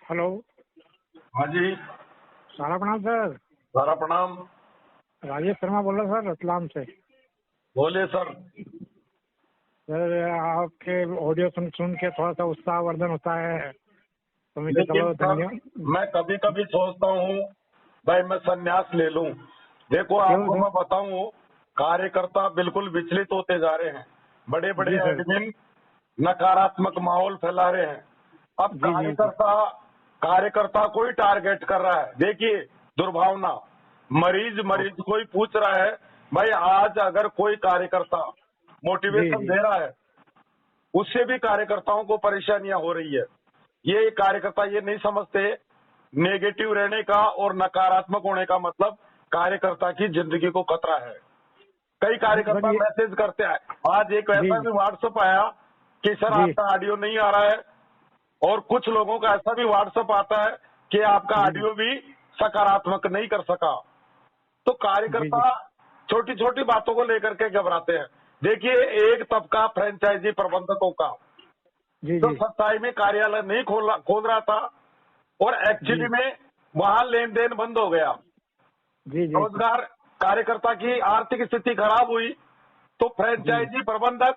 Hello. हाँ जी। सारा प्रणाम सर। सारा प्रणाम। राजेश शर्मा बोल रहा सर, रतलाम से। बोलिए सर। सर आपके ऑडियो सुन सुन के थोड़ा सा उत्साहवर्धन होता है, तो मुझे लेकिन चलो सर धन्यवाद। मैं कभी कभी सोचता हूँ भाई मैं संन्यास ले लूं। देखो क्यों आपको सर? मैं बताऊं, कार्यकर्ता बिल्कुल विचलित होते जा रहे हैं। बड़े बड़े जी सर। एडमिन नकारात्मक माहौल फैला रहे हैं। अब जी जी जी। कार्यकर्ता को ही टारगेट कर रहा है। देखिए दुर्भावना, मरीज को ही पूछ रहा है भाई आज अगर कोई कार्यकर्ता जी मोटिवेशन जी दे रहा है उससे भी कार्यकर्ताओं को परेशानियां हो रही है। ये कार्यकर्ता ये नहीं समझते नेगेटिव रहने का और नकारात्मक होने का मतलब कार्यकर्ता की जिंदगी को खतरा है। कई सर कार्यकर्ता ये। मैसेज करते हैं। आज एक जी ऐसा भी व्हाट्सएप आया कि सर जी आपका ऑडियो नहीं आ रहा है, और कुछ लोगों का ऐसा भी व्हाट्सएप आता है कि आपका जी ऑडियो भी सकारात्मक नहीं कर सका। तो जी जी कार्यकर्ता छोटी छोटी बातों को लेकर के घबराते हैं। देखिए एक तबका फ्रेंचाइजी प्रबंधकों का जी जो जी सच्चाई में कार्यालय नहीं खोल रहा था और एक्चुअली जी में वहां लेन देन बंद हो गया, जी जी रोजगार, कार्यकर्ता की आर्थिक स्थिति खराब हुई, तो जी फ्रेंचाइजी प्रबंधक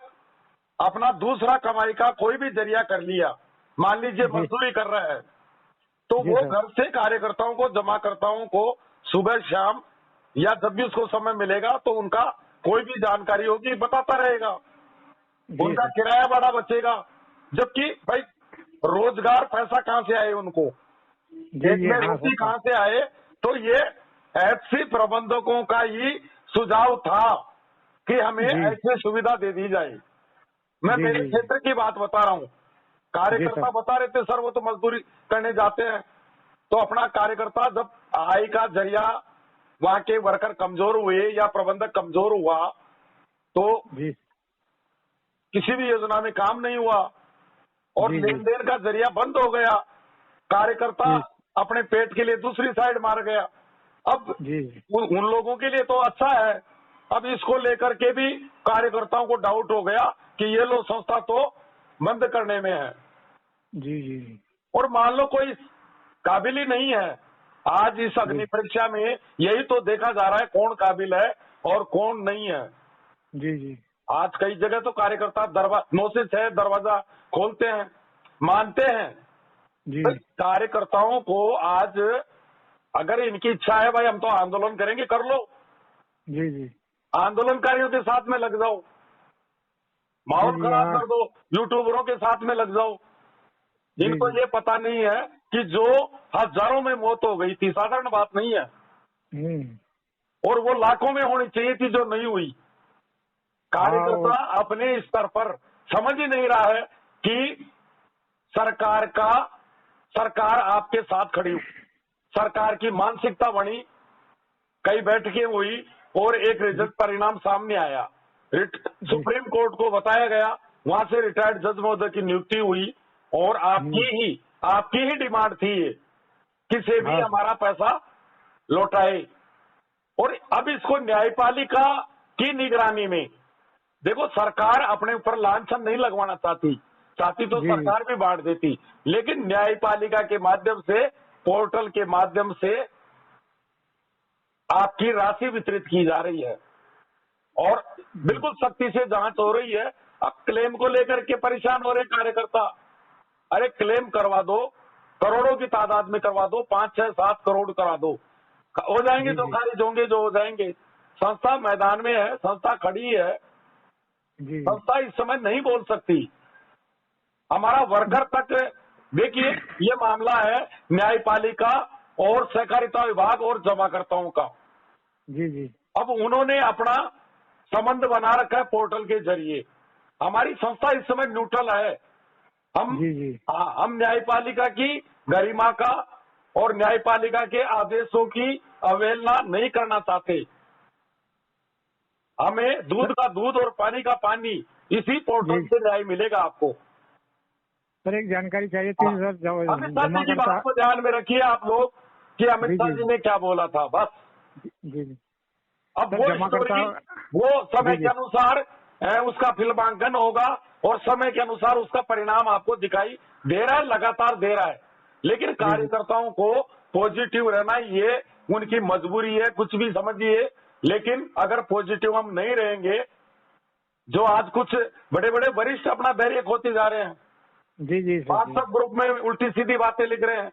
अपना दूसरा कमाई का कोई भी जरिया कर लिया। मान लीजिए जी मजदूरी कर रहा है तो जी वो सर। घर से कार्यकर्ताओं को, जमाकर्ताओं को सुबह शाम या जब भी उसको समय मिलेगा तो उनका कोई भी जानकारी होगी बताता रहेगा। जी उनका सर। किराया बड़ा बचेगा। जबकि भाई रोजगार पैसा कहाँ से आए उनको, जी पेट जी में हाँ रोटी सर। कहाँ से आए। तो ये एफसी प्रबंधकों का ही सुझाव था कि हमें जी ऐसी सुविधा दे दी जाए। मैं जी मेरे जी क्षेत्र की बात बता रहा हूँ। जी कार्यकर्ता सर। बता रहे थे सर वो तो मजदूरी करने जाते हैं, तो अपना कार्यकर्ता जब आय का जरिया वहां के वर्कर कमजोर हुए या प्रबंधक कमजोर हुआ तो जी किसी भी योजना में काम नहीं हुआ और जी जी लेन देन का जरिया बंद हो गया। कार्यकर्ता जी अपने पेट के लिए दूसरी साइड मार गया। अब जी उन लोगों के लिए तो अच्छा है। अब इसको लेकर के भी कार्यकर्ताओं को डाउट हो गया कि ये लो संस्था तो बंद करने में है। जी जी जी और मान लो कोई काबिल ही नहीं है। आज इस अग्नि जी परीक्षा में यही तो देखा जा रहा है कौन काबिल है और कौन नहीं है। जी जी आज कई जगह तो कार्यकर्ता नोटिस है दरवाजा खोलते हैं, मानते हैं। जी तो कार्यकर्ताओं को आज अगर इनकी इच्छा है भाई हम तो आंदोलन करेंगे, कर लो, जी जी आंदोलनकारियों के साथ में लग जाओ, जी माहौल जी खराब हाँ। कर दो, यूट्यूबरों के साथ में लग जाओ। जी इनको जी ये पता नहीं है कि जो हजारों में मौत हो गई थी साधारण बात नहीं है, और वो लाखों में होनी चाहिए थी जो नहीं हुई। हाँ कार्यकर्ता अपने स्तर पर समझ ही नहीं रहा है कि सरकार आपके साथ खड़ी हुई, सरकार की मानसिकता बनी, कई बैठकें हुई और एक जी रिजल्ट परिणाम सामने आया। जी सुप्रीम कोर्ट को बताया गया, वहां से रिटायर्ड जज महोदय की नियुक्ति हुई और आपकी ही डिमांड थी ये, किसी भी हाँ हमारा पैसा लौटाए। और अब इसको न्यायपालिका की निगरानी में, देखो सरकार अपने ऊपर लांछन नहीं लगवाना चाहती तो जी जी सरकार भी बांट देती, लेकिन न्यायपालिका के माध्यम से, पोर्टल के माध्यम से आपकी राशि वितरित की जा रही है और जी बिल्कुल सख्ती से जांच हो रही है। अब क्लेम को लेकर के परेशान हो रहे कार्यकर्ता। अरे क्लेम करवा दो, करोड़ों की तादाद में करवा दो, 5, 6, 7 करोड़ करा दो, हो जाएंगे जी जो जी खारिज होंगे जो हो जाएंगे। संस्था मैदान में है, संस्था खड़ी है, जी संस्था इस समय नहीं बोल सकती। हमारा वर्कर तक, देखिए ये मामला है न्यायपालिका और सहकारिता विभाग और जमाकर्ताओं का। जी जी अब उन्होंने अपना संबंध बना रखा है पोर्टल के जरिए। हमारी संस्था इस समय न्यूट्रल है। हम जी जी हम न्यायपालिका की गरिमा का और न्यायपालिका के आदेशों की अवहेलना नहीं करना चाहते। हमें दूध का दूध और पानी का पानी इसी पोर्टल जी से न्याय मिलेगा आपको। सर एक जानकारी चाहिए हाँ, थी सर, अमित शाह जमा जी की करता। बात को ध्यान में रखिए आप लोग कि अमित जी शाह जी जी ने क्या बोला था बस। जी जी अब सर वो जमा करता। स्टोरी वो समय जी के जी अनुसार उसका फिल्मांकन होगा और समय के अनुसार उसका परिणाम आपको दिखाई दे रहा है, लगातार दे रहा है। लेकिन कार्यकर्ताओं को पॉजिटिव रहना ये उनकी मजबूरी है, कुछ भी समझिए। लेकिन अगर पॉजिटिव हम नहीं रहेंगे, जो आज कुछ बड़े बड़े वरिष्ठ अपना धैर्य खोते जा रहे हैं, जी जी सर, व्हाट्सएप ग्रुप में उल्टी सीधी बातें लिख रहे हैं,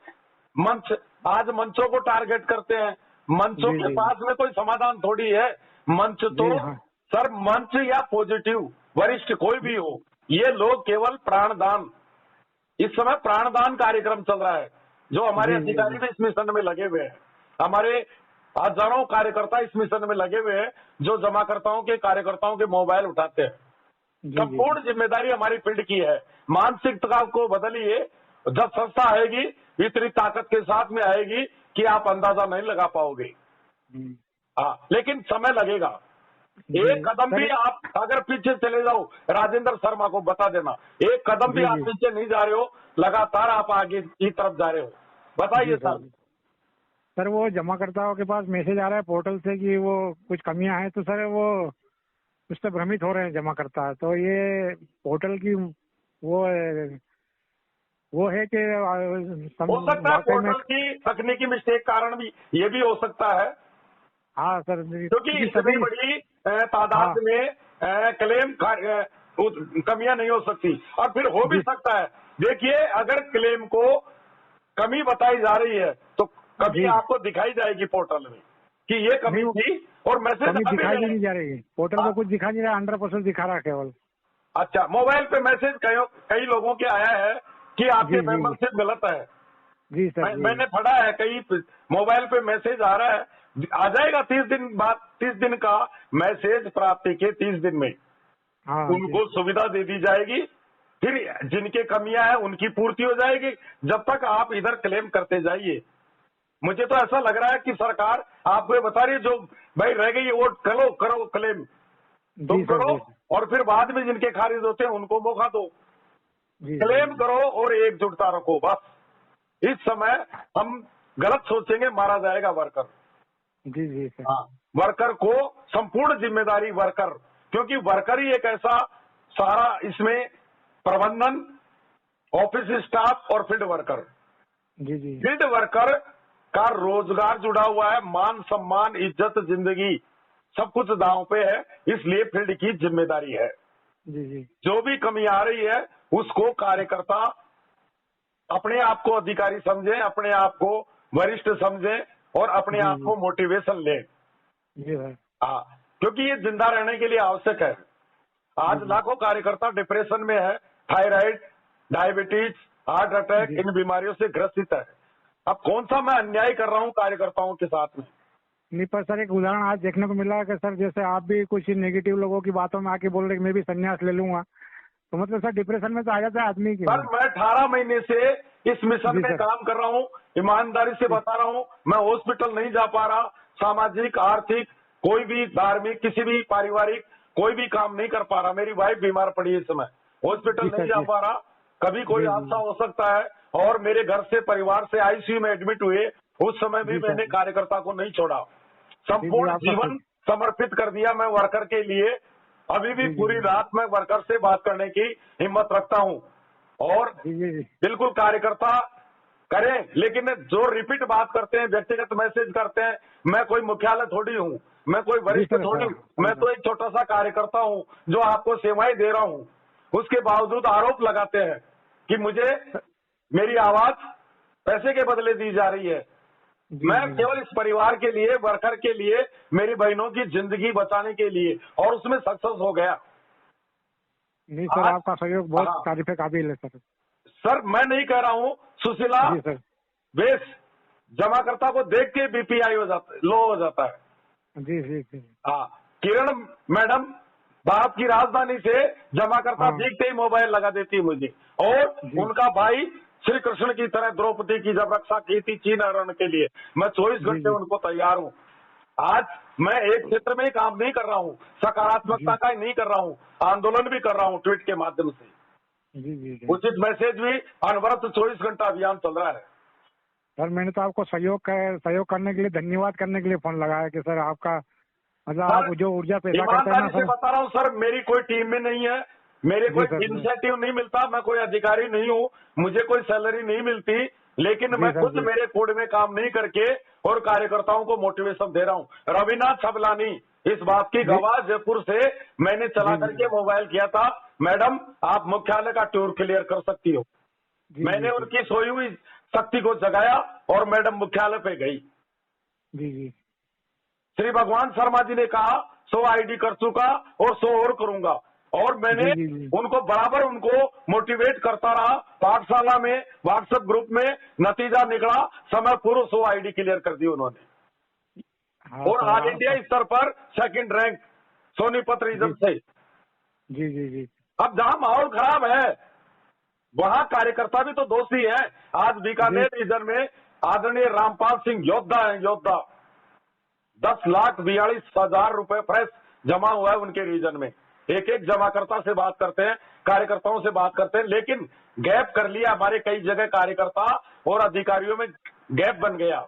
मंच आज मंचों को टारगेट करते हैं। मंचों जी के जी पास में कोई समाधान थोड़ी है। मंच तो जी, हाँ सर, मंच या पॉजिटिव वरिष्ठ कोई भी हो, ये लोग केवल प्राणदान, इस समय प्राणदान कार्यक्रम चल रहा है। जो हमारे जी जी अधिकारी जी भी इस मिशन में लगे हुए हैं, हमारे हजारों कार्यकर्ता इस मिशन में लगे हुए हैं, जो जमाकर्ताओं के कार्यकर्ताओं के मोबाइल उठाते हैं। जी जी संपूर्ण जिम्मेदारी हमारी फील्ड की है। मानसिकता को बदलिए। जब संस्था आएगी इतनी ताकत के साथ में आएगी कि आप अंदाजा नहीं लगा पाओगे। हम्म, हाँ, लेकिन समय लगेगा। जी, एक कदम भी सर, आप अगर पीछे चले जाओ, राजेंद्र शर्मा को बता देना, एक कदम भी जी आप जी पीछे नहीं जा रहे हो, लगातार आप आगे की तरफ जा रहे हो। बताइए जी सर। सर, वो जमाकर्ताओं के पास मैसेज आ रहा है पोर्टल से कि वो कुछ कमियां हैं, तो सर वो उससे भ्रमित हो रहे हैं जमाकर्ता। तो ये पोर्टल की वो है कि हो सकता है वाकई में। पोर्टल की तकनीकी मिस्टेक कारण भी ये भी हो सकता है, हाँ सर, क्योंकि क्योंकि इतनी सभी। बड़ी तादाद हाँ में क्लेम कमियां नहीं हो सकती, और फिर हो भी जी सकता है। देखिए, अगर क्लेम को कमी बताई जा रही है तो कभी जी, आपको दिखाई जाएगी पोर्टल में कि ये नहीं कमी वो थी, और मैसेज कमी अभी दिखाई भी नहीं। नहीं जा रही है पोर्टल हाँ, पे, कुछ दिखा नहीं रहा, 100% दिखा रहा है केवल। अच्छा, मोबाइल पे मैसेज कई लोगों के आया है कि आपके जी जी जी मेंबरशिप गलत है। जी सर जी। मैंने पढ़ा है, कई मोबाइल पे मैसेज आ रहा है। आ जाएगा 30 दिन बाद, 30 दिन का मैसेज प्राप्ति के 30 दिन में हाँ जी उनको सुविधा दे दी जाएगी। फिर जिनके कमियां हैं उनकी पूर्ति हो जाएगी। जब तक आप इधर क्लेम करते जाइए, मुझे तो ऐसा लग रहा है कि सरकार आपको ये बता रही है, जो भाई रह गई वो करो क्लेम, तुम जी सर करो, जी सर, और फिर बाद में जिनके खारिज होते हैं उनको मौका दो। जी क्लेम जी करो और एकजुटता रखो, बस। इस समय हम गलत सोचेंगे, मारा जाएगा वर्कर। जी जी सर, हाँ, वर्कर को संपूर्ण जिम्मेदारी वर्कर, क्योंकि वर्कर ही एक ऐसा सारा इसमें प्रबंधन, ऑफिस स्टाफ और फील्ड वर्कर। जी जी फील्ड वर्कर का रोजगार जुड़ा हुआ है, मान सम्मान इज्जत जिंदगी सब कुछ दांव पे है, इसलिए फील्ड की जिम्मेदारी है। जी जी जो भी कमी आ रही है उसको कार्यकर्ता अपने आप को अधिकारी समझें, अपने आप को वरिष्ठ समझें, और अपने जी आप को मोटिवेशन लें। जी सर, हाँ, क्योंकि ये जिंदा रहने के लिए आवश्यक है। आज जी लाखों कार्यकर्ता डिप्रेशन में है, थायराइड, डायबिटीज, हार्ट अटैक, जी, इन बीमारियों से ग्रसित है। अब कौन सा मैं अन्याय कर रहा हूँ कार्यकर्ताओं के साथ में? नहीं पर सर एक उदाहरण आज देखने को मिला कि सर जैसे आप भी कुछ नेगेटिव लोगों की बातों में आके बोल रहे कि मैं भी संन्यास ले लूंगा, तो मतलब सर डिप्रेशन में तो आ जाता है आदमी की। सर, मैं 18 महीने से इस मिशन जी में सर, काम कर रहा हूँ, ईमानदारी से बता रहा हूँ। मैं हॉस्पिटल नहीं जा पा रहा, सामाजिक आर्थिक कोई भी धार्मिक किसी भी पारिवारिक कोई भी काम नहीं कर पा रहा। मेरी वाइफ बीमार पड़ी है इस समय, हॉस्पिटल जी नहीं सर, जा जी पा रहा। कभी कोई जी हादसा हो सकता है, और मेरे घर से परिवार से आईसीयू में एडमिट हुए, उस समय भी जी मैंने सर, कार्यकर्ता को नहीं छोड़ा। जी जी संपूर्ण आपका जीवन समर्पित कर दिया मैं वर्कर के लिए। अभी भी जी जी पूरी रात मैं वर्कर से बात करने की हिम्मत रखता हूँ, और जी जी जी बिल्कुल कार्यकर्ता करें। लेकिन जो रिपीट बात करते हैं, व्यक्तिगत मैसेज करते हैं, मैं कोई मुख्यालय थोड़ी हूँ, मैं कोई जी वरिष्ठ सर, थोड़ी सर हूँ, मैं तो एक छोटा सा कार्यकर्ता हूँ जो आपको सेवाएं दे रहा हूँ। उसके बावजूद आरोप लगाते हैं कि मुझे मेरी आवाज पैसे के बदले दी जा रही है। जी मैं जी केवल इस परिवार के लिए, वर्कर के लिए, मेरी बहनों की जिंदगी बचाने के लिए, और उसमें सक्सेस हो गया। नहीं सर, आज आपका सहयोग बहुत हाँ, तारीफ काबिल है सर। सर मैं नहीं कह रहा हूँ, सुशीला जी सर, बेस जमाकर्ता को देख के बीपीआई हो जाता है, लो हो जाता है। जी जी जी, हाँ, किरण मैडम भारत की राजधानी से जमाकर्ता हाँ देखते ही मोबाइल लगा देती है मुझे, और जी उनका भाई श्री कृष्ण की तरह द्रौपदी की जब रक्षा की थी चीन हरण के लिए, मैं 24 जी घंटे जी उनको तैयार हूँ। आज मैं एक क्षेत्र में ही काम नहीं कर रहा हूँ, सकारात्मकता जी का ही नहीं कर रहा हूँ, आंदोलन भी कर रहा हूँ ट्वीट के माध्यम से। जी जी जी उचित मैसेज भी अनवरत 24 घंटा अभियान चल रहा है। सर, मैंने तो आपको सहयोग करने के लिए, धन्यवाद करने के लिए फोन लगाया कि सर आपका मतलब सर, आप जो ऊर्जा पैदा करते हैं ना ईमानदारी से सर। बता रहा हूँ सर, मेरी कोई टीम में नहीं है, मेरे जी कोई सर, जी इंसेंटिव नहीं मिलता, मैं कोई अधिकारी नहीं हूँ, मुझे कोई सैलरी नहीं मिलती, लेकिन जी मैं सर, खुद जी। मेरे कोड में काम नहीं करके और कार्यकर्ताओं को मोटिवेशन दे रहा हूँ। रविनाथ छबलानी इस बात की जी गवाह, जयपुर से मैंने चला जी करके जी मोबाइल किया था, मैडम आप मुख्यालय का टूर क्लियर कर सकती हो। जी मैंने जी जी उनकी सोई हुई शक्ति को जगाया और मैडम मुख्यालय पे गई। जी जी श्री भगवान शर्मा जी ने कहा 100 आईडी कर चुका और 100 और करूंगा, और मैंने जी जी उनको बराबर उनको मोटिवेट करता रहा। पाठशाला में व्हाट्सएप ग्रुप में नतीजा निकला, समय पूर्व 100 आईडी क्लियर कर दी उन्होंने, हाँ और सर, ऑल इंडिया स्तर पर सेकंड रैंक सोनीपत जी रीजन से। जी जी जी अब जहां माहौल खराब है वहां कार्यकर्ता भी तो दोषी हैं। आज जी बीकानेर रीजन में आदरणीय रामपाल सिंह योद्धा है, योद्धा 10,42,000 रुपए फ्रेश जमा हुआ है उनके रीजन में। एक एक जमाकर्ता से बात करते हैं, कार्यकर्ताओं से बात करते हैं, लेकिन गैप कर लिया हमारे कई जगह कार्यकर्ता और अधिकारियों में गैप बन गया।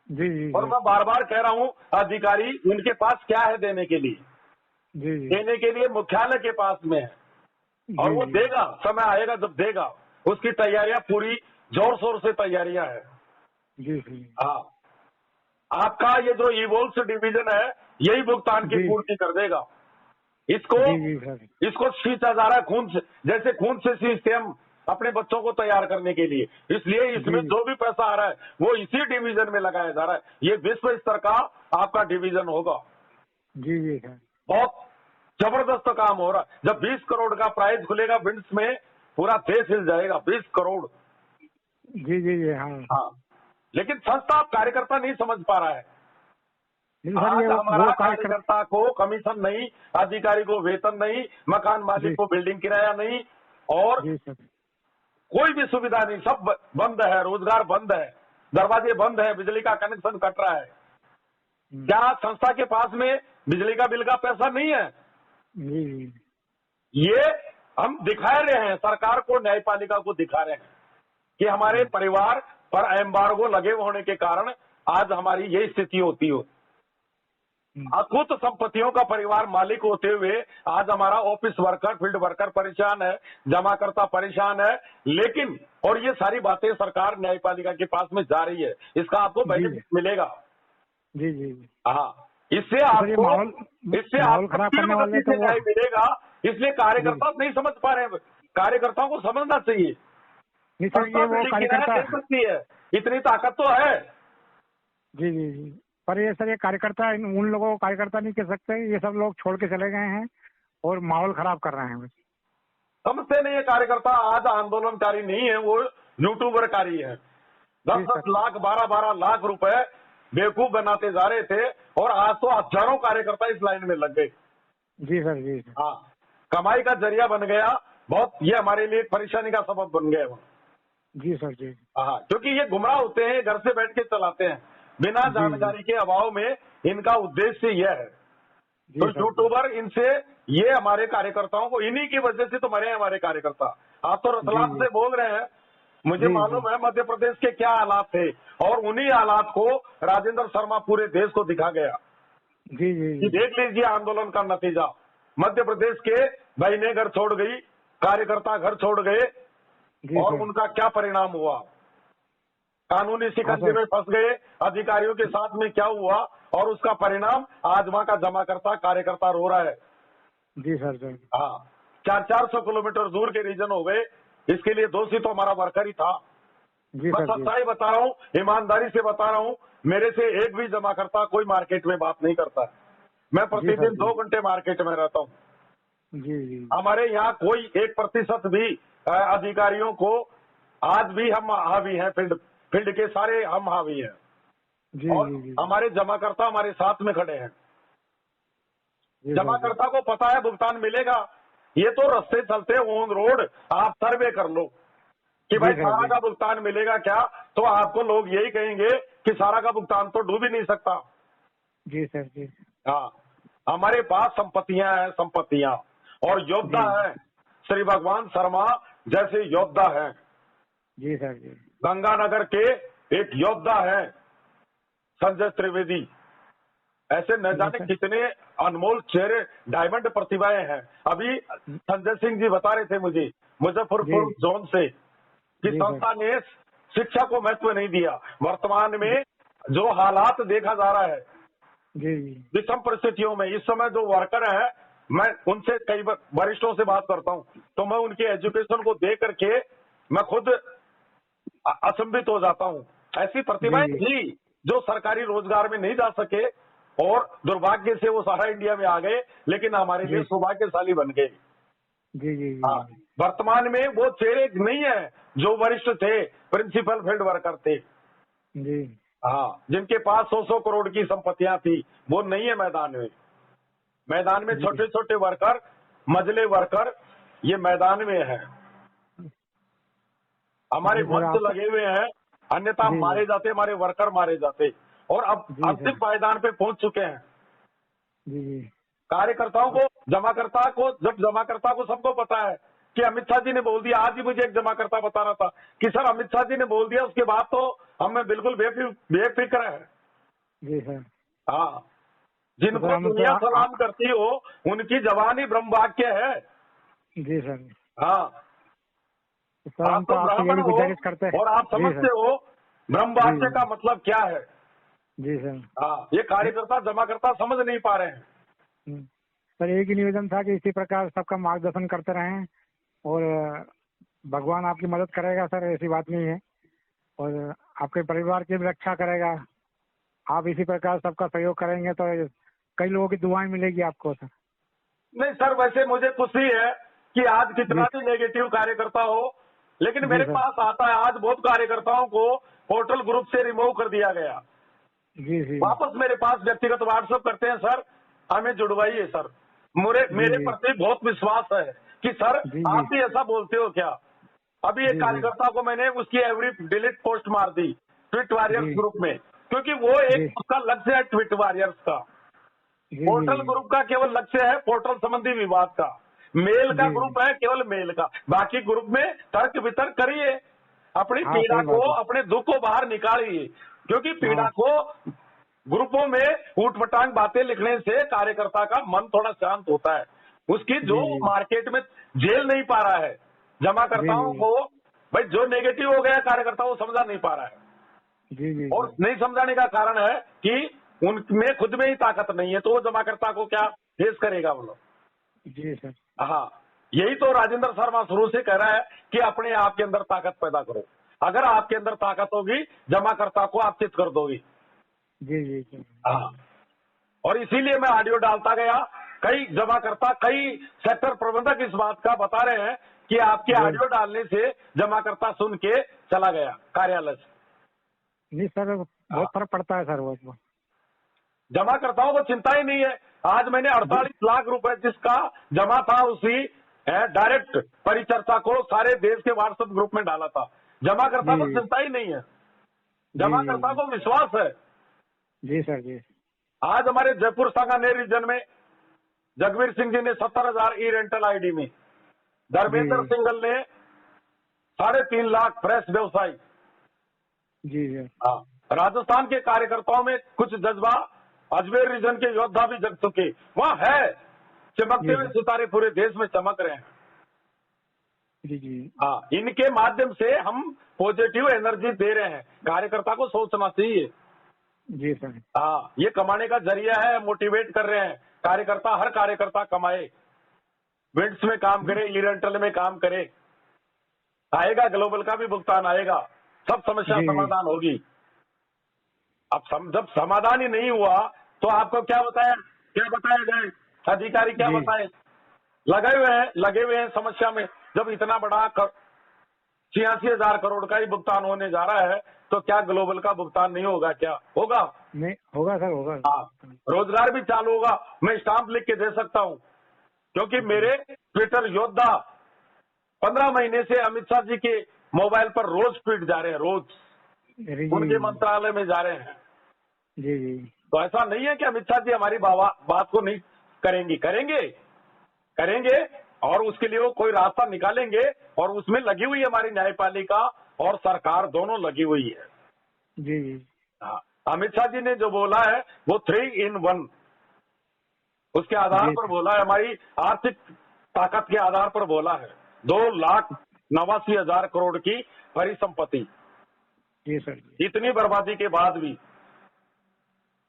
जी जी और मैं बार बार कह रहा हूं, अधिकारी उनके पास क्या है देने के लिए? जी जी देने के लिए मुख्यालय के पास में है, और वो जी देगा, समय आएगा जब देगा। उसकी तैयारियां पूरी जोर शोर से तैयारियां हैं। जी जी हाँ, आपका ये जो इवोल्स डिवीजन है यही भुगतान की जी पूर्ति कर देगा। इसको जी जी सर, इसको सींचा जा रहा है खून से, जैसे खून से सींचते हम अपने बच्चों को तैयार करने के लिए। इसलिए इसमें जी जो भी पैसा आ रहा है वो इसी डिवीजन में लगाया जा रहा है। ये विश्व स्तर का आपका डिवीजन होगा। जी जी सर, बहुत जबरदस्त काम हो रहा है। जब 20 करोड़ का प्राइज खुलेगा विंड्स में, पूरा देश हिल जाएगा। 20 करोड़। जी जी जी हाँ। हाँ, लेकिन संस्था कार्यकर्ता नहीं समझ पा रहा है। नहीं सर, आज ये हमारा वो कार्यकर्ता को कमीशन नहीं, अधिकारी को वेतन नहीं, मकान मालिक जी को बिल्डिंग किराया नहीं, और जी सर, कोई भी सुविधा नहीं, सब बंद है, रोजगार बंद है, दरवाजे बंद है, बिजली का कनेक्शन कट रहा है। क्या संस्था के पास में बिजली का बिल का पैसा नहीं है? जी जी ये हम दिखा रहे हैं, सरकार को, न्यायपालिका को दिखा रहे हैं कि हमारे परिवार पर एम्बार्गो लगे होने के कारण आज हमारी यही स्थिति होती हो। अकुत संपत्तियों का परिवार मालिक होते हुए आज हमारा ऑफिस वर्कर, फील्ड वर्कर परेशान है, जमाकर्ता परेशान है। लेकिन और ये सारी बातें सरकार न्यायपालिका के पास में जा रही है, इसका आपको बेनिफिट मिलेगा। जी जी जी हाँ, इससे ये आपको माहौल खराब करने वाले तीव्र गति तो से वो न्याय मिलेगा। इसलिए कार्यकर्ता नहीं समझ पा रहे हैं, कार्यकर्ताओं को समझना चाहिए। नहीं सर, ये वो बिल्डिंग किराया कार्यकर्ता, दे सकती है, इतनी ताकत तो है। जी जी जी पर ये सर, ये कार्यकर्ता उन लोगों को कार्यकर्ता नहीं कह सकते। ये सब लोग छोड़ के चले गए हैं और माहौल खराब कर रहे हैं बस। समझते नहीं है कार्यकर्ता। आज आंदोलनकारी नहीं है, वो यूट्यूबरकारी है। 10-10 लाख 12-12 लाख रुपए बेवकूफ बनाते जा रहे थे, और आज तो हजारों कार्यकर्ता इस लाइन में लग गए। जी सर, जी सर, हाँ, कमाई का जरिया बन गया बहुत। ये हमारे लिए परेशानी का सबब बन गया। जी सर, जी हाँ, क्योंकि ये गुमराह होते हैं, घर से बैठ के चलाते हैं बिना जी, जानकारी के अभाव में। इनका उद्देश्य यह है। तो जी सर, यूट्यूबर इनसे, ये हमारे कार्यकर्ताओं को, इन्हीं की वजह से तो मरे हैं हमारे कार्यकर्ता। आप तो रतलाम जी, से बोल रहे हैं, मुझे जी, मालूम है मध्य प्रदेश के क्या हालात थे, और उन्हीं हालात को राजेंद्र शर्मा पूरे देश को दिखा गया जी जी कि जी देख लीजिए आंदोलन का नतीजा। मध्य प्रदेश के बहनें घर छोड़ गई, कार्यकर्ता घर छोड़ गए, जी और सर, उनका क्या परिणाम हुआ? कानूनी शिकंजे सर। में फंस गए। अधिकारियों के साथ में क्या हुआ, और उसका परिणाम आज वहां का जमाकर्ता कार्यकर्ता रो रहा है। जी सर, सर, हाँ, 400 किलोमीटर दूर के रीजन हो गए। इसके लिए दोषी तो हमारा वर्कर ही था। जी मैं सर, जी सच्चाई बता रहा हूँ, ईमानदारी से बता रहा हूँ। मेरे से एक भी जमाकर्ता कोई मार्केट में बात नहीं करता है। मैं प्रतिदिन 2 घंटे मार्केट में रहता हूँ। जी जी हमारे यहाँ कोई 1% भी अधिकारियों को, आज भी हम हावी हैं, फील्ड के सारे हम हावी हैं, जी और जी जी हमारे जमाकर्ता हमारे साथ में खड़े हैं। जी जमाकर्ता को पता है भुगतान मिलेगा। ये तो रास्ते चलते ऑन रोड आप सर्वे कर लो कि भाई जी सर, सारा जी। का भुगतान मिलेगा क्या, तो आपको लोग यही कहेंगे कि सारा का भुगतान तो डूब ही नहीं सकता। जी सर, जी हाँ, हमारे पास संपत्तियां हैं, संपत्तियां, और योद्धा जी। हैं। श्री भगवान शर्मा जैसे योद्धा हैं। जी सर, जी गंगानगर के एक योद्धा हैं संजय त्रिवेदी। ऐसे न जाने सर। कितने अनमोल चेहरे, डायमंड प्रतिभाएं हैं। अभी संजय सिंह जी बता रहे थे मुझे मुजफ्फरपुर जी। जोन से कि जी सर। संस्था ने शिक्षा को महत्व नहीं दिया। वर्तमान में जो हालात देखा जा रहा है जी जी विषम परिस्थितियों में, इस समय जो वर्कर है, मैं उनसे कई बार वरिष्ठों से बात करता हूँ तो मैं उनके एजुकेशन को देख करके मैं खुद अचंभित हो जाता हूँ। ऐसी प्रतिभाएं जी थी जो सरकारी रोजगार में नहीं जा सके और दुर्भाग्य से वो सारा इंडिया में आ गए, लेकिन हमारे लिए जी सौभाग्यशाली बन गए। जी जी हाँ, वर्तमान में वो चेहरे नहीं है जो वरिष्ठ थे, प्रिंसिपल फील्ड वर्कर थे। जी हाँ, जिनके पास 100 करोड़ की संपत्तियां थी, वो नहीं है मैदान में। मैदान में जी छोटे छोटे वर्कर, मजले वर्कर ये मैदान में है। हमारे जी सर, मंच लगे हुए हैं, अन्यथा जी मारे जाते, हमारे वर्कर मारे जाते, और अब जी अंतिम सर, पायदान पे पहुंच चुके हैं। जी जी कार्यकर्ताओं को, जब जमाकर्ता को सबको पता है कि अमित शाह जी ने बोल दिया। आज ही मुझे एक जमाकर्ता बता रहा था कि सर अमित शाह जी ने बोल दिया, उसके बाद तो हमें बिल्कुल बेफिक्र है। जी सर। हाँ, जिनको सर, हम दुनिया तो सलाम करती हो उनकी जवानी ब्रह्म वाक्य है। जी सर। हाँ, सर, हम आप तो तो आपसे ब्राह्मण यही हो गुजारिश करते हैं। और आप जी समझते सर। हो ब्रह्म जी वाक्य का मतलब क्या है। जी सर। हाँ, ये कार्यकर्ता जमाकर्ता समझ नहीं पा रहे हैं। सर, एक ही निवेदन था कि इसी प्रकार सबका मार्गदर्शन करते रहें और भगवान आपकी मदद करेगा सर, ऐसी बात नहीं है, और आपके परिवार की भी रक्षा करेगा। आप इसी प्रकार सबका सहयोग करेंगे तो कई लोगों की दुआएं मिलेगी आपको सर। नहीं सर, वैसे मुझे खुशी है कि आज कितना जी भी नेगेटिव कार्यकर्ता हो, लेकिन जी मेरे सर। पास आता है। आज बहुत कार्यकर्ताओं को पोर्टल ग्रुप से रिमूव कर दिया गया। जी जी वापस मेरे पास व्यक्तिगत व्हाट्सएप करते हैं, सर हमें जुड़वाइए सर। जी मेरे जी प्रति बहुत विश्वास है कि सर जी आप भी ऐसा बोलते हो क्या। अभी एक जी जी कार्यकर्ता को मैंने उसकी एवरी डिलीट पोस्ट मार दी ट्वीट वॉरियर्स जी ग्रुप में, क्योंकि वो जी एक उसका लक्ष्य है ट्वीट वॉरियर्स का। जी पोर्टल ग्रुप का केवल लक्ष्य है पोर्टल संबंधी विवाद का। मेल का जी ग्रुप है केवल मेल का, बाकी ग्रुप में तर्क वितर्क करिए, अपनी हाँ, पीड़ा सही को, बात है। अपने दुख को बाहर निकालिए, क्योंकि पीड़ा हाँ को ग्रुपों में ऊटपटांग बातें लिखने से कार्यकर्ता का मन थोड़ा शांत होता है। उसकी जो जी जी मार्केट में झेल नहीं पा रहा है जी जमाकर्ताओं जी को, भाई जो नेगेटिव हो गया कार्यकर्ता वो समझा नहीं पा रहा है। जी जी और नहीं समझाने का कारण है कि उनमें खुद में ही ताकत नहीं है, तो वो जमाकर्ता को क्या फेस करेगा वो लोग। जी सर। हाँ, यही तो राजेंद्र शर्मा शुरू से कह रहा है कि अपने आप के अंदर ताकत पैदा करो। अगर आपके अंदर ताकत होगी, जमाकर्ता को आप चित कर दोगी। जी जी जी हाँ, और इसीलिए मैं ऑडियो डालता गया। कई जमाकर्ता, कई सेक्टर प्रबंधक इस बात का बता रहे हैं कि आपके जी। ऑडियो डालने से जमाकर्ता सुन के चला गया कार्यालय से। नहीं सर, बहुत फर्क पड़ता है सर वो तो। जमाकर्ताओं को चिंता ही नहीं है। आज मैंने 48 लाख रुपए जिसका जमा था उसी डायरेक्ट परिचर्चा को सारे देश के व्हाट्सएप ग्रुप में डाला था। जमाकर्ता को जी चिंता ही नहीं है, जी जमाकर्ता को विश्वास है। जी सर। जी आज हमारे जयपुर सांगानेर रीजन में जगवीर सिंह जी ने 70,000 ई रेंटल आईडी में, धर्मेंद्र जी सिंघल ने 3.5 लाख फ्रेश व्यवसायी। जी जी हाँ, राजस्थान के कार्यकर्ताओं में कुछ जज्बा, अजमेर रीजन के योद्धा भी जग चुके, वहाँ है चमकते हुए सितारे पूरे देश में चमक रहे हैं। जी जी हाँ, इनके माध्यम से हम पॉजिटिव एनर्जी दे रहे हैं। कार्यकर्ता को सोचना चाहिए। जी सर। हाँ, ये कमाने का जरिया है, मोटिवेट कर रहे हैं कार्यकर्ता। हर कार्यकर्ता कमाए, विंड्स में काम करे, ई रेंटल में काम करे, आएगा ग्लोबल का भी भुगतान आएगा, सब समस्या जी समाधान होगी। अब जब समाधान ही नहीं हुआ तो आपको क्या बताया जाए, अधिकारी क्या जी बताए। लगे हुए हैं समस्या में। जब इतना बड़ा 86,000 करोड़ का ही भुगतान होने जा रहा है तो क्या ग्लोबल का भुगतान नहीं होगा, क्या होगा। नहीं होगा सर, होगा। हाँ, रोजगार भी चालू होगा। मैं स्टाम्प लिख के दे सकता हूँ, क्योंकि मेरे ट्विटर योद्धा 15 महीने से अमित शाह जी के मोबाइल पर रोज ट्वीट जा रहे हैं, रोज जी उनके मंत्रालय में जा रहे हैं। जी जी तो ऐसा नहीं है कि अमित शाह जी हमारी बात को नहीं करेंगे, और उसके लिए वो कोई रास्ता निकालेंगे, और उसमें लगी हुई है हमारी न्यायपालिका और सरकार, दोनों लगी हुई है। जी जी हाँ, अमित शाह जी ने जो बोला है वो 3 in 1 उसके आधार जी पर बोला है, हमारी आर्थिक ताकत के आधार पर बोला है। 2,89,000 करोड़ की परिसंपत्ति, जी सर जी। इतनी बर्बादी के बाद भी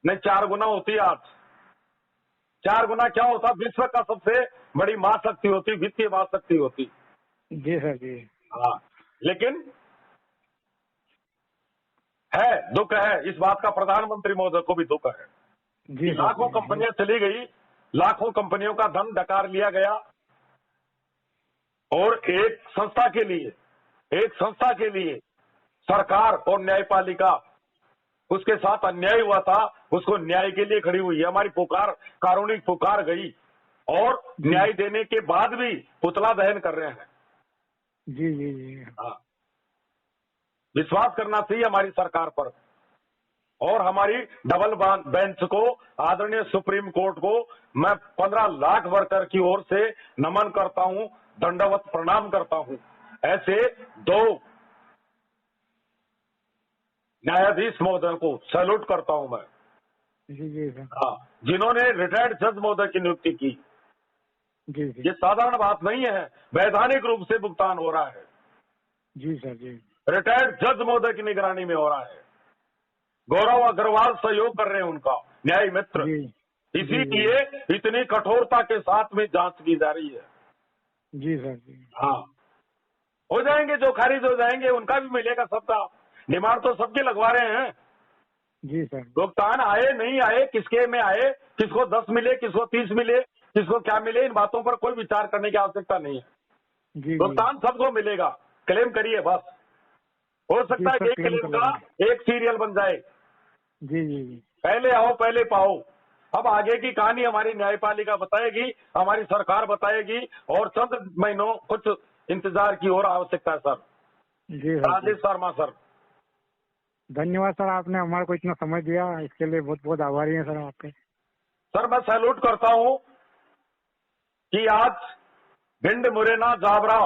नहीं 4 गुना होती आज। 4 गुना क्या होता? विश्व का सबसे बड़ी महाशक्ति होती, वित्तीय महाशक्ति होती। जी सर जी। हाँ, लेकिन है, दुख है इस बात का, प्रधानमंत्री महोदय को भी दुख है जी कि सर लाखों जी। कंपनियां चली गई, लाखों कंपनियों का धन डकार लिया गया और एक संस्था के लिए सरकार और न्यायपालिका उसके साथ अन्याय हुआ था, उसको न्याय के लिए खड़ी हुई है। हमारी पुकार, कारुणिक पुकार गई और न्याय देने के बाद भी पुतला दहन कर रहे हैं। जी जी जी। हाँ, विश्वास करना चाहिए हमारी सरकार पर और हमारी डबल बेंच को, आदरणीय सुप्रीम कोर्ट को मैं 15 लाख वर्कर की ओर से नमन करता हूं, दंडवत प्रणाम करता हूं। ऐसे 2 न्यायाधीश महोदय को सैल्यूट करता हूं मैं। जी जी सर। हाँ, जिन्होंने रिटायर्ड जज महोदय की नियुक्ति की। जी जी। ये साधारण बात नहीं है, वैधानिक रूप से भुगतान हो रहा है। जी सर जी। रिटायर्ड जज महोदय की निगरानी में हो रहा है। गौरव अग्रवाल सहयोग कर रहे हैं उनका, न्याय मित्र। जी इसीलिए इतनी कठोरता के साथ में जांच की जा रही है। जी सर जी। हाँ, हो जाएंगे जो खारिज हो जाएंगे उनका भी मिलेगा सबका। डिमांड तो सबके लगवा रहे हैं। जी सर। भुगतान आए नहीं आए, किसके में आए, किसको 10 मिले, किसको 30 मिले, किसको क्या मिले, इन बातों पर कोई विचार करने की आवश्यकता नहीं है। जी भुगतान सबको मिलेगा, क्लेम करिए बस। हो सकता है सर, कि एक क्लेम क्लेम कर का एक सीरियल बन जाए। जी जी जी। पहले आओ पहले पाओ। अब आगे की कहानी हमारी न्यायपालिका बताएगी, हमारी सरकार बताएगी और चंद महीनों कुछ इंतजार की और आवश्यकता है सर। जी सर। राजेश शर्मा सर। धन्यवाद सर, आपने हमारे को इतना समय दिया, इसके लिए बहुत बहुत आभारी हैं सर आपके। सर मैं सैल्यूट करता हूं कि आज भिंड, मुरैना, जावरा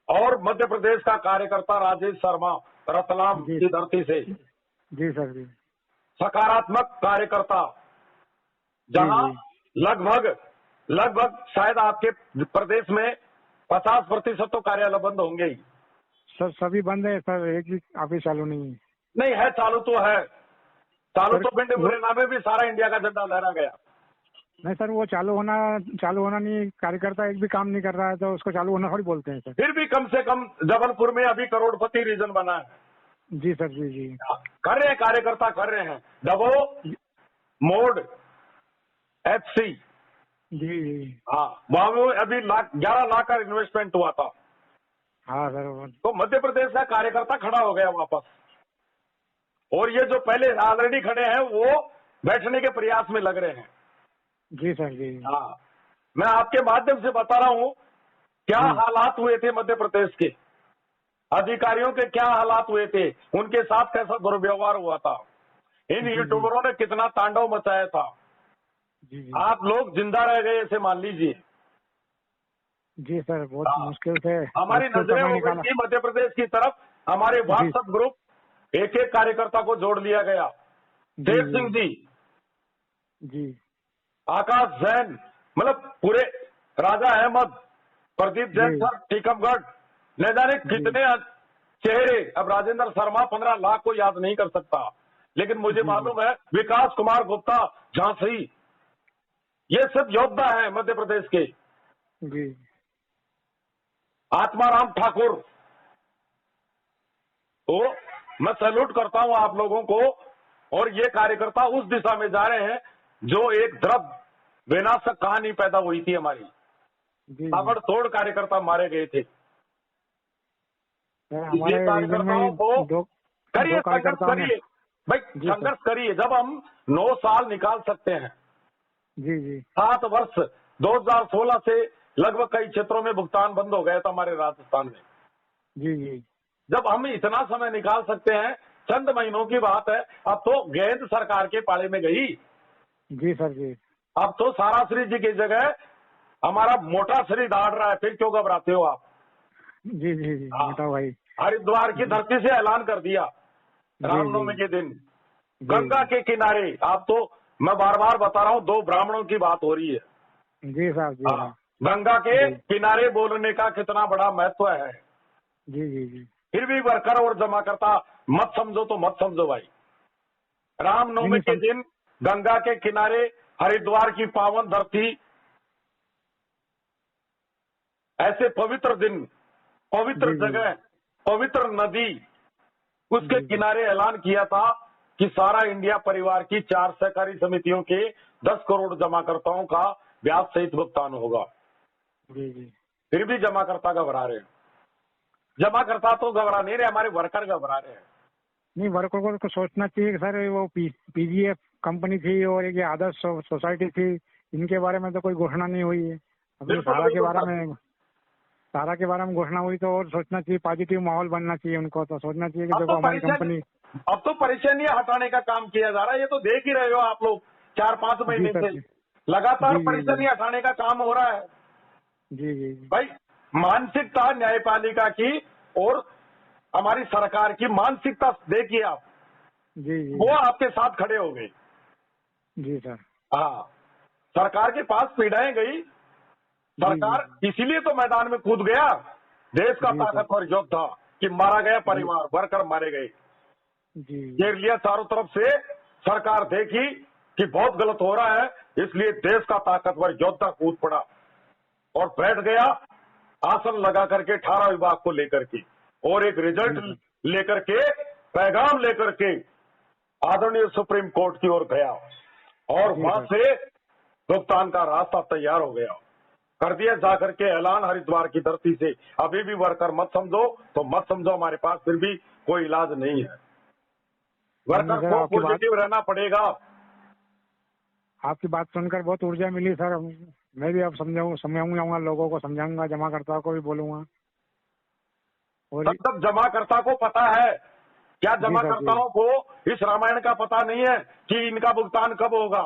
और मध्य प्रदेश का कार्यकर्ता राजेश शर्मा रतलाम जी। की धरती से जी सर जी। सकारात्मक कार्यकर्ता, जहां लगभग शायद आपके प्रदेश में 50% तो कार्यालय बंद होंगे ही। सर सभी बंद है सर, एक भी ऑफिस चालू नहीं है। नहीं है, चालू तो है। चालू सर, तो भिंड मुरैना में भी सारा इंडिया का झंडा लहरा गया। नहीं सर, वो चालू होना नहीं, कार्यकर्ता एक भी काम नहीं कर रहा है तो उसको चालू होना थोड़ी बोलते हैं सर। फिर भी कम से कम जबलपुर में अभी करोड़पति रीजन बना है। जी सर जी जी। कर रहे हैं, कार्यकर्ता कर रहे हैं। डबो मोड FC, जी जी। हाँ, वहां में अभी 11 लाख का इन्वेस्टमेंट हुआ था। हाँ सर। तो मध्य प्रदेश का कार्यकर्ता खड़ा हो गया वापस, और ये जो पहले ऑलरेडी खड़े हैं वो बैठने के प्रयास में लग रहे हैं। जी सर जी। हाँ, मैं आपके माध्यम से बता रहा हूं क्या हालात हुए थे मध्य प्रदेश के अधिकारियों के, क्या हालात हुए थे, उनके साथ कैसा दुर्व्यवहार हुआ था, इन यूट्यूबरों ने कितना तांडव मचाया था। जी जी। आप लोग जिंदा रह गए ऐसे मान लीजिए। जी सर, बहुत मुश्किल से हमारी नजरें हो गई थी मध्य प्रदेश की तरफ। हमारे व्हाट्सएप ग्रुप एक एक कार्यकर्ता को जोड़ लिया गया। देव सिंह जी, आकाश जैन, मतलब पूरे, राजा अहमद, प्रदीप जैन सर, टीकमगढ़, न जाने कितने चेहरे। अब राजेंद्र शर्मा 15 लाख को याद नहीं कर सकता, लेकिन मुझे मालूम है विकास कुमार गुप्ता झांसी, ये सब योद्धा हैं मध्य प्रदेश के। जी। आत्माराम ठाकुर। तो मैं सैल्यूट करता हूं आप लोगों को, और ये कार्यकर्ता उस दिशा में जा रहे हैं जो एक द्रव विनाशक कहानी पैदा हुई थी हमारी। ताबड़तोड़ कार्यकर्ता मारे गए थे। ये कार्यकर्ताओं को करिए, संघर्ष करिए भाई, संघर्ष करिए। जब हम 9 साल निकाल सकते हैं, जी जी, 7 वर्ष 2016 से लगभग कई क्षेत्रों में भुगतान बंद हो गया था हमारे राजस्थान में। जी जी, जब हम इतना समय निकाल सकते हैं, चंद महीनों की बात है। अब तो गेंद सरकार के पाले में गई। जी सर जी। अब तो साराश्री जी की जगह हमारा मोटा श्री दाड़ रहा है। फिर क्यों घबराते हो आप? जी जी जी, मोटा भाई हरिद्वार की धरती से ऐलान कर दिया रामनवमी के दिन, गंगा के किनारे। आप तो, मैं बार बार बता रहा हूँ, 2 ब्राह्मणों की बात हो रही है। जी साहब जी। गंगा के किनारे बोलने का कितना बड़ा महत्व है। जी जी जी। फिर भी वर्कर और जमा करता मत समझो तो मत समझो भाई। रामनवमी के दिन गंगा के किनारे हरिद्वार की पावन धरती, ऐसे पवित्र दिन, पवित्र जगह, पवित्र नदी, उसके किनारे ऐलान किया था कि सारा इंडिया परिवार की 4 सहकारी समितियों के 10 करोड़ जमाकर्ताओं का ब्याज सहित भुगतान होगा। फिर भी जमाकर्ता घबरा रहे हैं। जमाकर्ता तो घबरा नहीं रहे, हमारे वर्कर घबरा रहे हैं। नहीं, वर्कर को सोचना चाहिए कि सर वो पीजीएफ कंपनी थी और एक आदर्श सोसाइटी थी, इनके बारे में तो कोई घोषणा नहीं हुई है। अभी सारा के बारे में घोषणा हुई तो और सोचना चाहिए, पॉजिटिव माहौल बनना चाहिए उनको, तो सोचना चाहिए कि देखो हमारी कंपनी। अब तो परेशानियां हटाने का काम किया जा रहा है, ये तो देख ही रहे हो आप लोग। 4-5 महीने से लगातार परेशानियां हटाने का काम हो रहा है। जी भाई, मानसिकता न्यायपालिका की और हमारी सरकार की मानसिकता देखिए आप। जी वो आपके साथ खड़े हो गए। जी सर। हाँ, सरकार के पास पीड़ाएं गई, सरकार इसीलिए तो मैदान में कूद गया, देश का ताकतवर योद्धा, कि मारा गया परिवार, वर्कर मारे गए। घेर लिया चारों तरफ से, सरकार देखी कि बहुत गलत हो रहा है, इसलिए देश का ताकतवर योद्धा कूद पड़ा और बैठ गया आसन लगा करके 18 विभाग को लेकर के, और एक रिजल्ट लेकर के, पैगाम लेकर के आदरणीय सुप्रीम कोर्ट की ओर गया, और वहां से भुगतान का रास्ता तैयार हो गया, कर दिया जाकर के ऐलान हरिद्वार की धरती से। अभी भी वर्कर मत समझो तो मत समझो, हमारे पास फिर भी कोई इलाज नहीं है। वर्कर को पॉजिटिव रहना पड़ेगा। आपकी बात सुनकर बहुत ऊर्जा मिली सर। मैं भी अब समझाऊंगा लोगों को, समझाऊंगा, जमाकर्ता को भी बोलूंगा। और तब जमाकर्ता को पता है क्या? जमाकर्ताओं को इस रामायण का पता नहीं है कि इनका भुगतान कब होगा?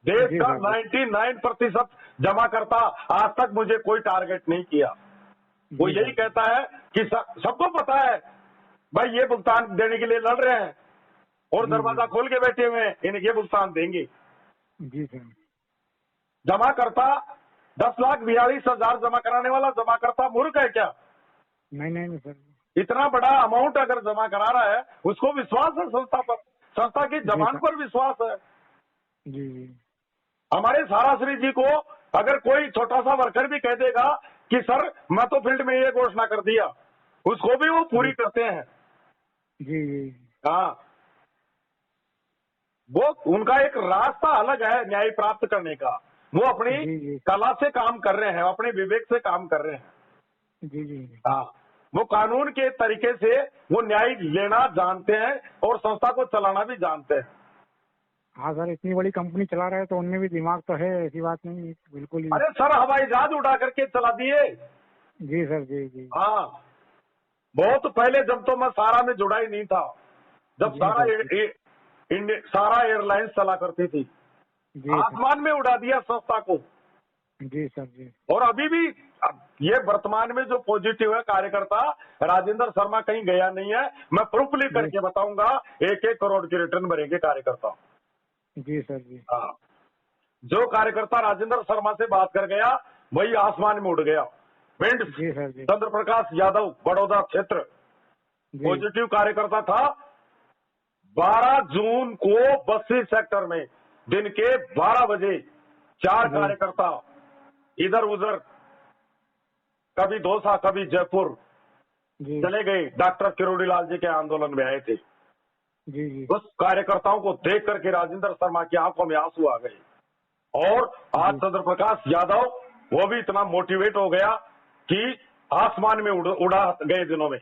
देश का 99% जमाकर्ता आज तक मुझे कोई टारगेट नहीं किया। वो यही कहता है कि सबको पता है भाई, ये भुगतान देने के लिए लड़ रहे हैं और दरवाजा खोल के बैठे हुए हैं, इन्हें भुगतान देंगे। जी सर। जमाकर्ता 10,42,000 जमा कराने वाला जमाकर्ता मूर्ख है क्या? नहीं सर। इतना बड़ा अमाउंट अगर जमा करा रहा है, उसको विश्वास है संस्था पर, संस्था की जमान पर विश्वास है। जी। हमारे साराश्री जी को अगर कोई छोटा सा वर्कर भी कह देगा कि सर मैं तो फील्ड में ये घोषणा कर दिया, उसको भी वो पूरी करते हैं। जी। हाँ, वो उनका एक रास्ता अलग है न्याय प्राप्त करने का। वो अपनी कला से काम कर रहे हैं, अपने विवेक से काम कर रहे हैं। जी। हाँ, वो कानून के तरीके से वो न्याय लेना जानते हैं और संस्था को चलाना भी जानते हैं। हाँ सर, इतनी बड़ी कंपनी चला रहे हैं तो उनमें भी दिमाग तो है, ऐसी बात नहीं, बिल्कुल ही। अरे सर, हवाई जहाज उड़ा करके चला दिए। जी सर। जी। हाँ, बहुत पहले जब तो मैं सारा में जुड़ा ही नहीं था, जब सारा एयरलाइंस चला करती थी, आसमान में उड़ा दिया संस्था को। जी सर। जी। और अभी भी ये वर्तमान में जो पॉजिटिव है कार्यकर्ता, राजेंद्र शर्मा कहीं गया नहीं है। मैं प्रूफली करके बताऊंगा, 1-1 करोड़ की रिटर्न भरेंगे कार्यकर्ता। जी सर। जी। हाँ, जो कार्यकर्ता राजेंद्र शर्मा से बात कर गया वही आसमान में उड़ गया। चंद्र प्रकाश यादव, बड़ौदा क्षेत्र, पॉजिटिव कार्यकर्ता था। 12 जून को बस्ती सेक्टर में दिन के 12 बजे 4 कार्यकर्ता इधर उधर, कभी दौसा कभी जयपुर चले गए, डॉक्टर किरोड़ीलाल जी के आंदोलन में आए थे। उस कार्यकर्ताओं को देख करके राजेंद्र शर्मा की आंखों में आंसू आ गए, और आज चंद्र प्रकाश यादव वो भी इतना मोटिवेट हो गया कि आसमान में उड़ा गए दिनों में।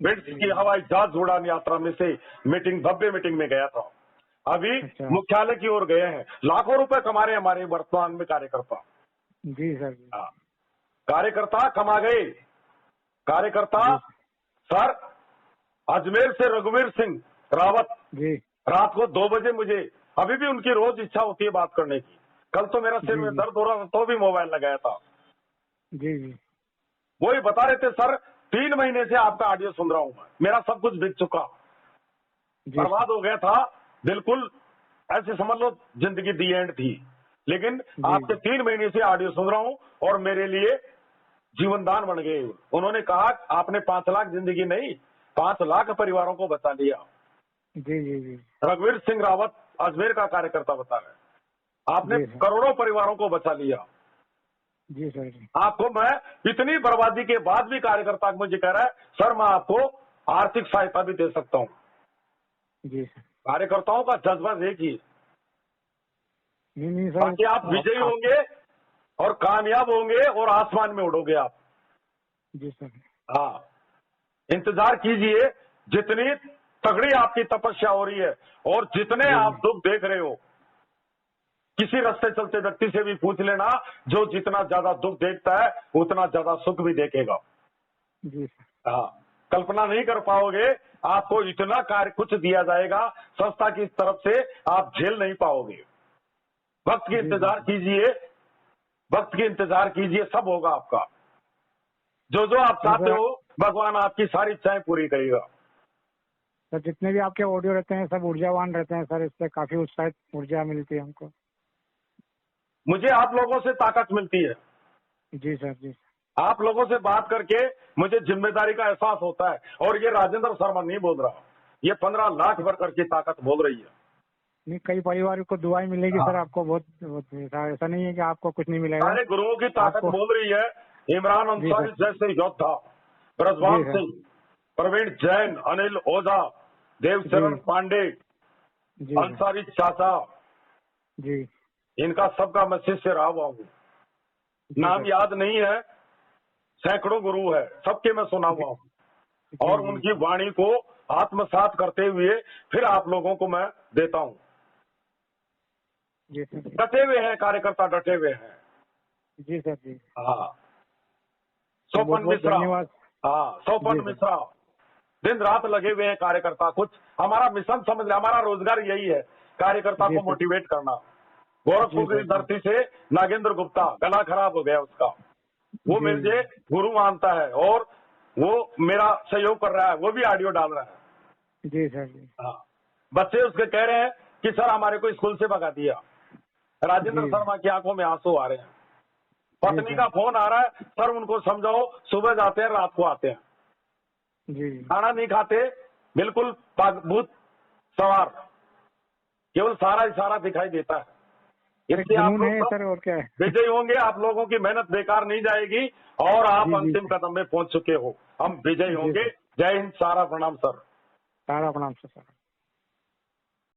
बिट्स की हवाई जहाज उड़ान यात्रा में से भव्य मीटिंग में गया था। अभी मुख्यालय की ओर गए हैं। लाखों रुपए कमा रहे हमारे वर्तमान में कार्यकर्ता। जी सर। कार्यकर्ता कमा गए। कार्यकर्ता सर, अजमेर से रघुवीर सिंह रावत रात को 2 बजे, मुझे अभी भी उनकी रोज इच्छा होती है बात करने की। कल तो मेरा सिर में दर्द हो रहा था तो भी मोबाइल लगाया था। जी। वही बता रहे थे, सर 3 महीने से आपका ऑडियो सुन रहा हूं मैं, मेरा सब कुछ बिक चुका, बर्बाद हो गया था, बिल्कुल ऐसे समझ लो जिंदगी दी एंड थी, लेकिन आपके 3 महीने से ऑडियो सुन रहा हूं और मेरे लिए जीवनदान बन गए। उन्होंने कहा आपने 5 लाख जिंदगी नहीं 5 लाख परिवारों को बचा लिया। जी जी जी रघुवीर सिंह रावत अजमेर का कार्यकर्ता बता रहे हैं, आपने जी सर। करोड़ों परिवारों को बचा लिया। जी सर जी आपको मैं इतनी बर्बादी के बाद भी कार्यकर्ता मुझे कह रहा है सर मैं आपको आर्थिक सहायता भी दे सकता हूँ। जी सर। कार्यकर्ताओं का जज्बा देखिए, नहीं सर, बाकी आप विजयी होंगे और कामयाब होंगे और आसमान में उड़ोगे आप। जी सर। हाँ, इंतजार कीजिए, जितनी तगड़ी आपकी तपस्या हो रही है और जितने आप दुख देख रहे हो, किसी रास्ते चलते व्यक्ति से भी पूछ लेना, जो जितना ज्यादा दुख देखता है उतना ज्यादा सुख भी देखेगा। जी सर। हाँ, कल्पना नहीं कर पाओगे, आपको इतना कार्य कुछ दिया जाएगा संस्था की तरफ से, आप झेल नहीं पाओगे। वक्त की इंतजार कीजिए, वक्त की इंतजार कीजिए, सब होगा आपका। जो जो आप चाहते हो भगवान आपकी सारी इच्छाएं पूरी करेगा। सर जितने भी आपके ऑडियो रहते हैं सब ऊर्जावान रहते हैं सर, इससे काफी उत्साहित ऊर्जा मिलती है हमको। मुझे आप लोगों से ताकत मिलती है। जी सर। जी आप लोगों से बात करके मुझे जिम्मेदारी का एहसास होता है। और ये राजेंद्र शर्मा नहीं बोल रहा, ये 15 लाख वर्कर की ताकत बोल रही है। नहीं, कई परिवार को दुआएं मिलेगी सर आपको बहुत, ऐसा नहीं है कि आपको कुछ नहीं मिलेगा। सारे गुरुओं की ताकत बोल रही है। इमरान अंसारी जैसे योद्धा, ब्रजवान सिंह, प्रवीण जैन, अनिल ओझा, देवचरण पांडे, अंसारी चाचा, जी इनका सबका मैं शिष्य रहा हुआ हूँ। नाम याद नहीं है, सैकड़ों गुरु है, सबके मैं सुना हुआ हूँ और उनकी वाणी को आत्मसात करते हुए फिर आप लोगों को मैं देता हूँ। डटे हुए हैं कार्यकर्ता, डटे हुए हैं। जी सर जी। हाँ, सोपन मिश्रा, हाँ सोपन मिश्रा, दिन रात लगे हुए हैं कार्यकर्ता। कुछ हमारा मिशन समझ ले, हमारा रोजगार यही है, कार्यकर्ता को मोटिवेट करना। गोरखपुर की धरती से नागेंद्र गुप्ता, गला खराब हो गया उसका, वो मुझे गुरु मानता है और वो मेरा सहयोग कर रहा है, वो भी ऑडियो डाल रहा है। जी सर जी। हाँ, बच्चे उसके कह रहे हैं कि सर हमारे को स्कूल से भगा दिया। राजेंद्र शर्मा की आंखों में आंसू आ रहे हैं। पत्नी का फोन आ रहा है, सर उनको समझाओ, सुबह जाते हैं रात को आते हैं, खाना नहीं खाते, बिल्कुल भूत सवार, केवल सारा इशारा दिखाई देता है। इसलिए आप लोग सर और क्या है, विजयी होंगे, आप लोगों की मेहनत बेकार नहीं जाएगी और आप अंतिम कदम में पहुंच चुके हो। हम विजयी होंगे। जय हिंद, सारा प्रणाम सर। सारा प्रणाम सर।